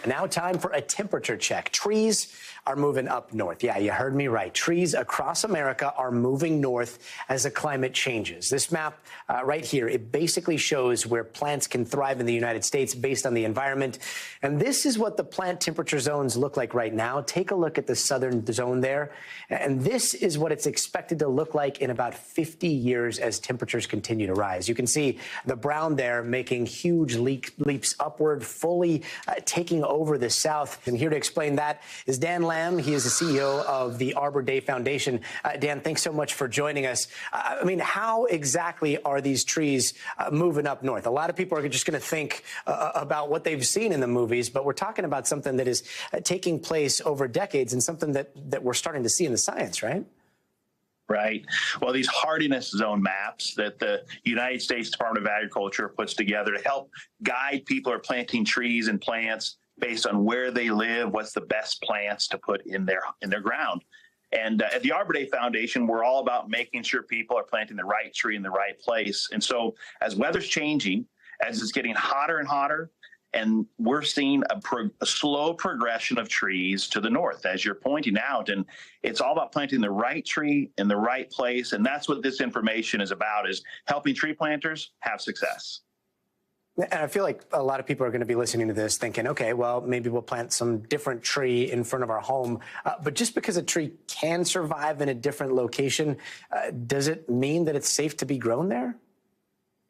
Now time for a temperature check. Trees are moving up north. Yeah, you heard me right. Trees across America are moving north as the climate changes. This map right here, it basically shows where plants can thrive in the United States based on the environment. And this is what the plant temperature zones look like right now. Take a look at the southern zone there. And this is what it's expected to look like in about 50 years as temperatures continue to rise. You can see the brown there making huge leaps upward, fully taking over the South. And here to explain that is Dan Lamb. He is the CEO of the Arbor Day Foundation. Dan, thanks so much for joining us. I mean, how exactly are these trees moving up north? A lot of people are just going to think about what they've seen in the movies, but we're talking about something that is taking place over decades and something that we're starting to see in the science, right? Right. Well, these hardiness zone maps that the United States Department of Agriculture puts together to help guide people who are planting trees and plants based on where they live, what's the best plants to put in their ground. And at the Arbor Day Foundation, we're all about making sure people are planting the right tree in the right place. And so as weather's changing, as it's getting hotter and hotter, and we're seeing a slow progression of trees to the north, as you're pointing out. And it's all about planting the right tree in the right place. And that's what this information is about, is helping tree planters have success. And I feel like a lot of people are going to be listening to this thinking, okay, well, maybe we'll plant some different tree in front of our home. But just because a tree can survive in a different location, does it mean that it's safe to be grown there?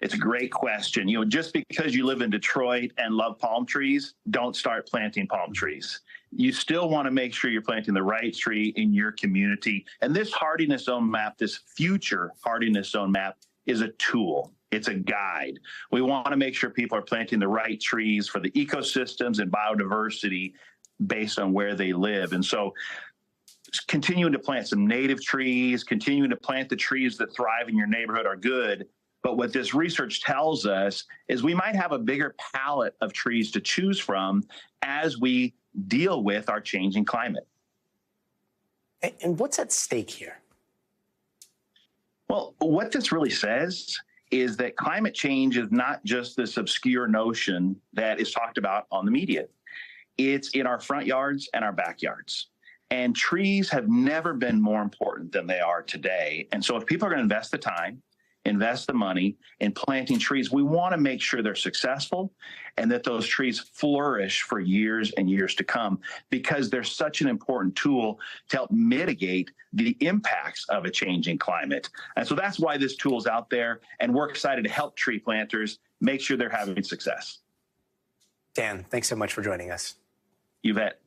It's a great question. Just because you live in Detroit and love palm trees, don't start planting palm trees. You still want to make sure you're planting the right tree in your community. And this hardiness zone map, this future hardiness zone map, is a tool. It's a guide. We want to make sure people are planting the right trees for the ecosystems and biodiversity based on where they live. And so continuing to plant some native trees, continuing to plant the trees that thrive in your neighborhood are good. But what this research tells us is we might have a bigger palette of trees to choose from as we deal with our changing climate. And what's at stake here? Well, what this really says is that climate change is not just this obscure notion that is talked about on the media. It's in our front yards and our backyards. And trees have never been more important than they are today. And so if people are going to invest the time, invest the money in planting trees, we want to make sure they're successful and that those trees flourish for years and years to come, because they're such an important tool to help mitigate the impacts of a changing climate. And so that's why this tool is out there, and we're excited to help tree planters make sure they're having success. Dan, thanks so much for joining us. You bet.